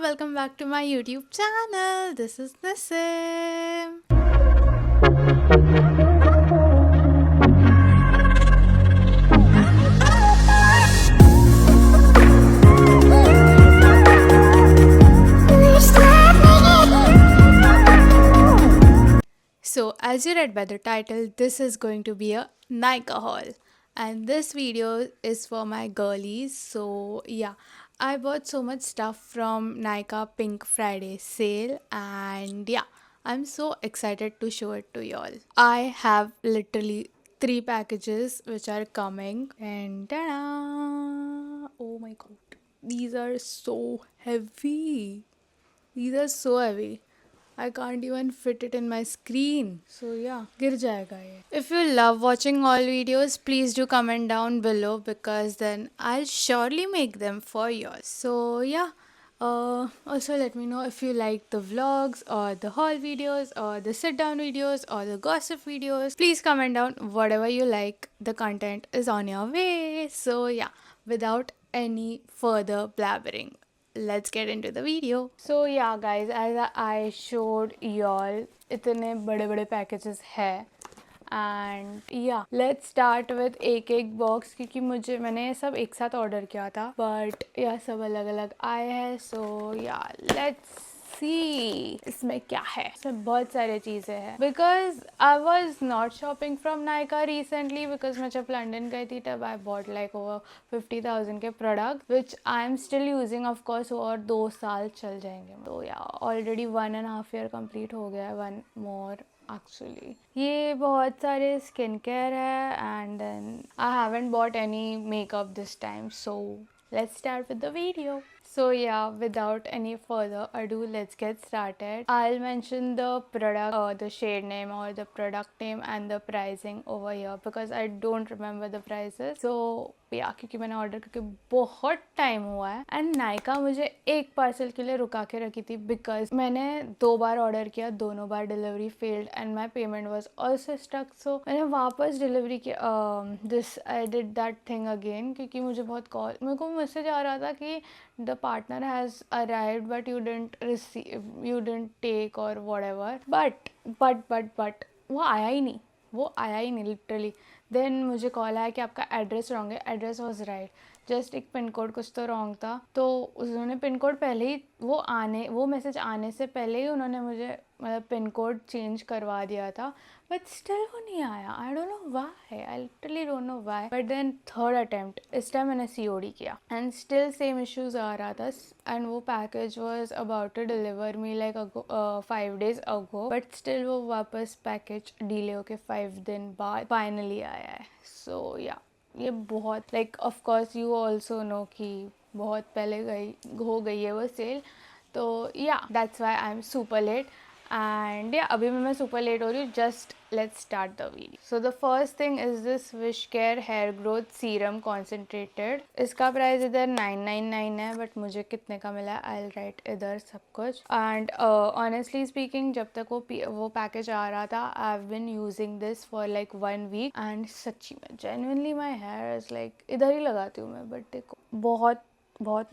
welcome back to my YouTube channel. This is Nissim. So, as you read by the title, this is going to be a Nika haul, and this video is for my girlies. So, yeah, I bought so much stuff from Nika Pink Friday sale, and yeah, I'm so excited to show it to y'all. I have literally three packages which are coming, and ta-da! Oh my god, these are so heavy. These are so heavy. I can't even fit it in my screen. So yeah, गिर जाएगा ये. If you love watching all videos, please do comment down below because then I'll surely make them for you. So yeah. Also let me know if you like the vlogs or the haul videos or the sit down videos or the gossip videos. Please comment down whatever you like. The content is on your way. So yeah, without any further blabbering, let's get into the video. So yeah guys, as I showed y'all, इतने बड़े बड़े packages है and या let's start with एक एक box क्योंकि मैंने सब एक साथ ऑर्डर किया था बट यह सब अलग अलग आए हैं. सो या लेट्स सी इसमें क्या है. इसमें बहुत सारी चीज़ें हैं because I was not shopping from Nykaa recently because मैं जब लंदन गई थी तब आई बॉट लाइक ओवर 50,000 के product which I am still using of course और 2 साल चल जाएंगे. तो या ऑलरेडी 1.5 ईयर कंप्लीट हो गया है. 1 मोर एक्चुअली. ये बहुत सारे स्किन केयर है and then I haven't bought any makeup this time. So let's start with the video. So yeah, without any further ado, let's get started. I'll mention the product or the shade name or the product name and the pricing over here because I don't remember the prices. So या क्योंकि मैंने order करके बहुत time हुआ है and Nykaa मुझे एक parcel के लिए रुका के रखी थी बिकॉज मैंने 2 बार ऑर्डर किया, दोनों बार delivery failed and my payment was also stuck. So मैंने वापस डिलीवरी किया. This I did that thing again क्योंकि मुझे बहुत कॉल मेरे को मैसेज आ रहा था कि the partner has arrived but you didn't receive, you didn't take और व्हाटएवर. बट वो आया ही नहीं लिटरली. देन मुझे कॉल आया कि आपका एड्रेस रॉन्ग है. एड्रेस वॉज राइट, जस्ट एक पिन कोड कुछ तो रॉन्ग था. तो उन्होंने पिन कोड पहले ही वो मैसेज आने से पहले ही उन्होंने मुझे मतलब पिन कोड चेंज करवा दिया था बट स्टिल वो नहीं आया. I don't know why, I literally don't know why. But then third attempt इस टाइम मैंने COD किया एंड स्टिल सेम इश्यूज आ रहा था एंड वो package was about to deliver me like 5 days ago but still वो वापस package delay होके 5 दिन बाद फाइनली आया है. सो या ये बहुत like of course you also know कि बहुत पहले हो गई है वो सेल. तो yeah that's why I am super late and yeah अभी मैं सुपर लेट हो रही हूँ. Just let's start the video. So the first thing is this Wish Care hair growth serum concentrated. इसका प्राइस इधर 999 है बट मुझे कितने का मिला है आई विल राइट इधर सब कुछ. एंड ऑनेस्टली स्पीकिंग जब तक वो पैकेज आ रहा था I have been using this for like 1 week and सच्ची में genuinely my hair is like इधर ही लगाती हूँ मैं बट देखो बहुत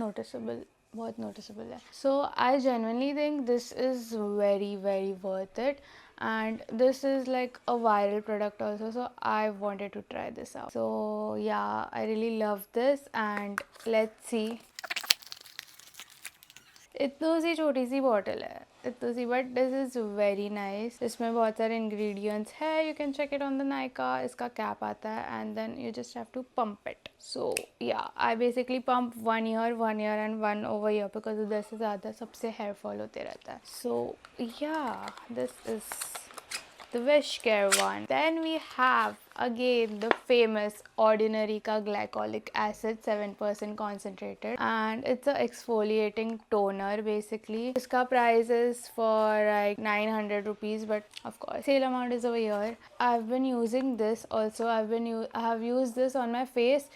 नोटिसेबल है. So I genuinely think this is very worth it and this is like a viral product also, so I wanted to try this out. So yeah, I really love this and let's see. इतनी सी छोटी सी bottle है, इतनी सी, but this is very nice. इसमें बहुत सारे ingredients है. You can check it on the Nykaa. इसका कैप आता है and then you just have to pump it. So ya I basically pump 1 year and 1 over here because उधर से ज़्यादा सबसे हेयर फॉल होते रहता है. सो या this is the wish care one. Then we have again the famous Ordinary ka glycolic acid 7% concentrated and it's a exfoliating toner basically. Iska price is for like 900 rupees but of course sale amount is over here. I've been using this also. I have used this on my face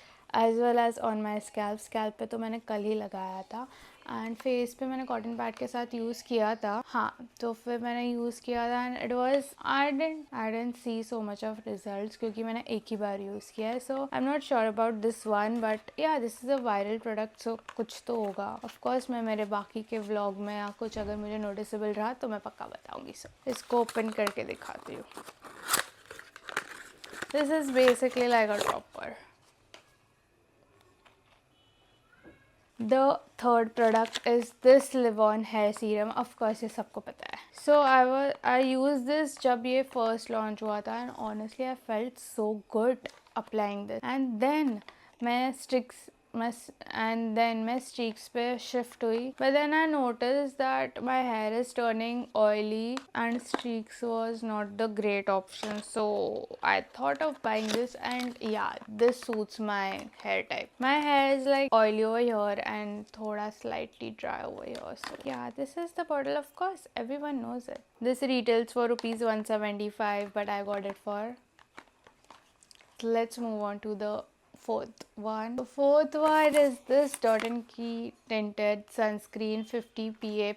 as well as on my scalp. Scalp पे तो मैंने कल ही लगाया था and face पे मैंने cotton pad के साथ यूज़ किया था. हाँ, तो फिर मैंने यूज़ किया था and it was I didn't see so much of results क्योंकि मैंने एक ही बार यूज़ किया है. So I am not sure about this one, but ya this is a viral product, so कुछ तो होगा. ऑफ कोर्स मैं मेरे बाकी के व्लॉग में या कुछ अगर मुझे नोटिसेबल रहा तो मैं पक्का बताऊंगी. सो इसको ओपन करके दिखाती हूँ. This is basically like a dropper. The third product is this Livon hair serum. Of course ये सबको पता है. So I used this जब ये first launch हुआ था and honestly I felt so good applying this. And then मैं streaks पे shift हुई, but then I noticed that my hair is turning oily and streaks was not the great option, so I thought of buying this. And yeah, this suits my hair type. My hair is like oily over here and thoda slightly dry over here, so yeah, this is the bottle. Of course everyone knows it. This retails for rupees 175, but I got it for. Let's move on to the fourth one. The fourth one is this Dot & Key tinted sunscreen 50 PA+++,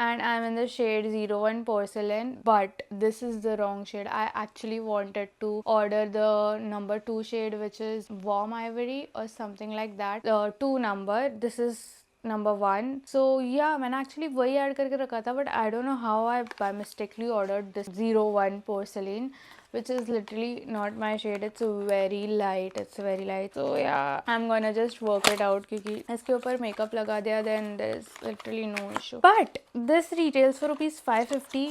and I'm in the shade 01 porcelain, but this is the wrong shade. I actually wanted to order the number 2 shade, which is warm ivory or something like that. 2 number. This is number 1. So yeah, मैंने actually वही add करके रखा था, but I don't know how I by mistakenly ordered this 01 porcelain, which is literally not my shade. It's very light. So yeah, I'm gonna just work it out क्योंकि इसके ऊपर makeup लगा दिया, then there is literally no issue. But this retails for rupees 550.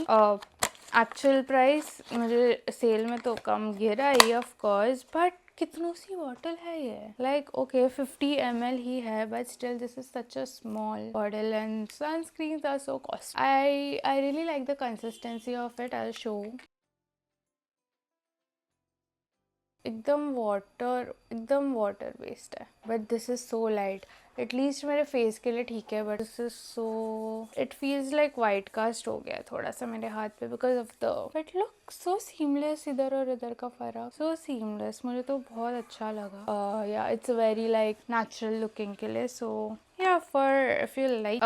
Actual price मुझे cell में तो कम गिरा ही of course, but कितनों सी बॉटल है ये. Like okay, 50 ml ही है, but still this is such a small bottle and sunscreens are so costly. I really like the consistency of it. I'll show. एकदम water based है, but this is so light. At least मेरे face के लिए ठीक है, but this is so, it feels like white cast हो गया थोड़ा सा मेरे हाथ पे because of the, but look so seamless. इधर और इधर का फर्क सो सीमलेस, मुझे तो बहुत अच्छा लगा. या it's very like natural looking के लिए. सो yeah, for if you like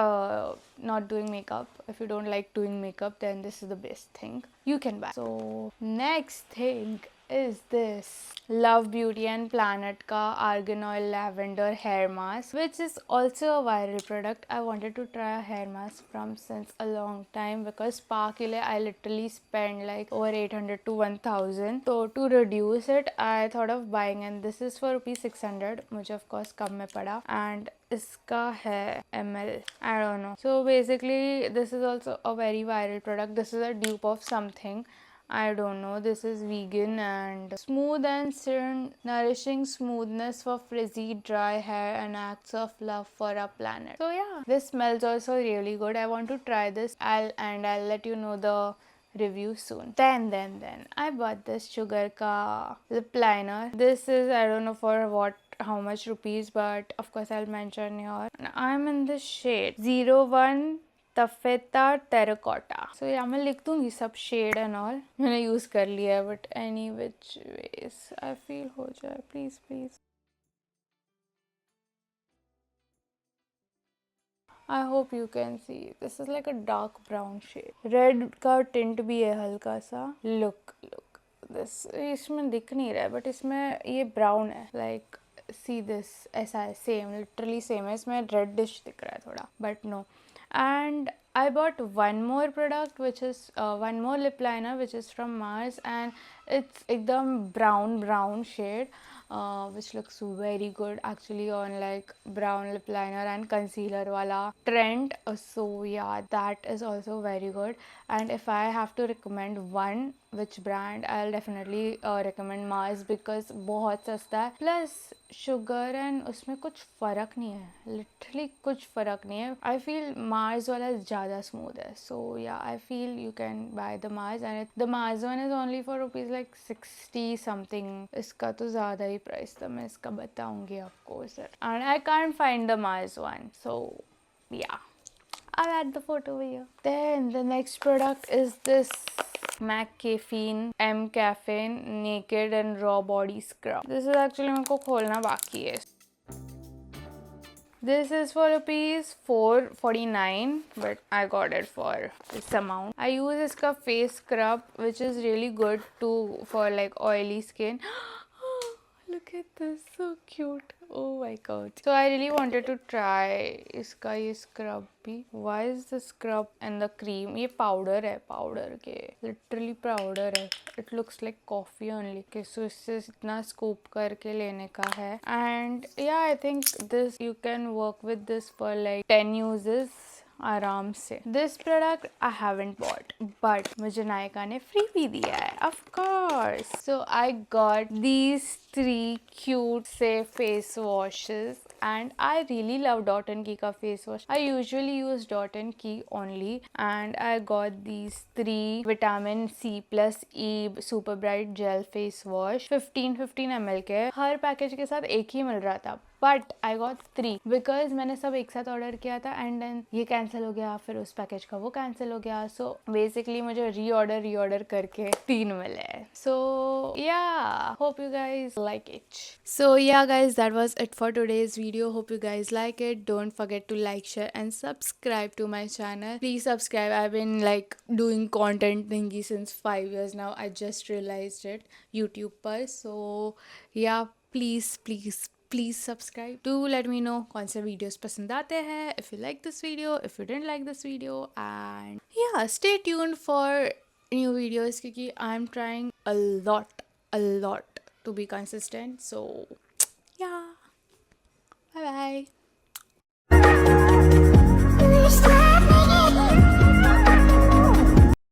not doing makeup, if you don't like doing makeup, then this is the best thing you can buy. So next thing is this Love Beauty and Planet ka Argan Oil Lavender hair mask, which is also a viral product. I wanted to try a hair mask from since a long time because spa ke liye I literally spend like over 800 to 1000. So to reduce it, I thought of buying, and this is for rupees 600. मुझे of course कम में पड़ा, and इसका है ml. I don't know. So basically this is also a very viral product. This is a dupe of something. I don't know. This is vegan and smooth and nourishing smoothness for frizzy dry hair and acts of love for our planet. So yeah, this smells also really good. I want to try this. I'll let you know the review soon. Then I bought this Sugar ka lip liner. This is, I don't know for how much rupees, but of course I'll mention here. I'm in this shade 01 taffeta terracotta. So ya मैं लिख दूंगी सब shade and all, मैंने use कर लिया है, but any which ways I feel हो जाए please please. I hope you can see. This is like a dark brown shade. Red का tint भी है हल्का सा. Look. This इसमें दिख नहीं रहा है, but इसमें ये brown है. Like see this, ऐसा है, same, literally same है. इसमें reddish दिख रहा है थोड़ा, but no. And I bought one more product, which is one more lip liner, which is from Mars, and it's एकदम brown shade, which looks very good actually on like brown lip liner and concealer wala trend. So yeah, that is also very good. And if I have to recommend one which brand, I'll definitely recommend Mars because बहुत सस्ता है, plus sugar and उसमें कुछ फ़र्क नहीं है, literally कुछ फ़र्क नहीं है. I feel Mars वाला ज़्यादा smooth है. So yeah, I feel you can buy the Mars, and the Mars one is only for rupees like 60 something. इसका तो ज़्यादा ही प्राइस था, मैं इसका बताऊंगी आपको sir. And I can't find the Mars one, so yeah, I'll add the photo over here. Then the next product is this MAC Caffeine M Caffeine Naked and Raw Body Scrub. This is actually मेरे को खोलना बाकी है. This is for rupees 449, but I got it for this amount. I use इसका face scrub, which is really good to for like oily skin. Look at this, so cute. Oh my god. So I really wanted to try इसका ये scrub भी. Why is the scrub and the cream? ये powder है, powder के. Literally powder है. It looks like coffee only. Okay, so इससे इतना scoop करके लेने का है. And yeah, I think this you can work with this for like 10 uses. आराम से. This product I haven't bought, but मुझे नायका ने free भी दिया है, of course. So I got these 3 cute से face washes, and I really love Dot and Key का face wash. I usually use Dot and Key only, and I got these 3 vitamin C plus E super bright gel face wash 15 ml के. हर package के साथ एक ही मिल रहा था, but I got 3 because मैंने सब एक साथ ऑर्डर किया था एंड देन ये कैंसिल हो गया, फिर उस पैकेज का वो कैंसिल हो गया. सो बेसिकली मुझे रीऑर्डर करके 3 मिले. So ya hope you guys like it. So ya guys that was it for today's video. Hope you guys like it. Don't forget to like, share and subscribe to my channel. Please subscribe. I've been like doing content thingy since 5 years now. I just realized it YouTube पर. So yeah, please subscribe. Do let me know कौन से videos पसंद आते हैं, if you like this video, if you didn't like this video, and yeah, stay tuned for new videos क्योंकि I'm trying a lot to be consistent. So yeah, bye bye.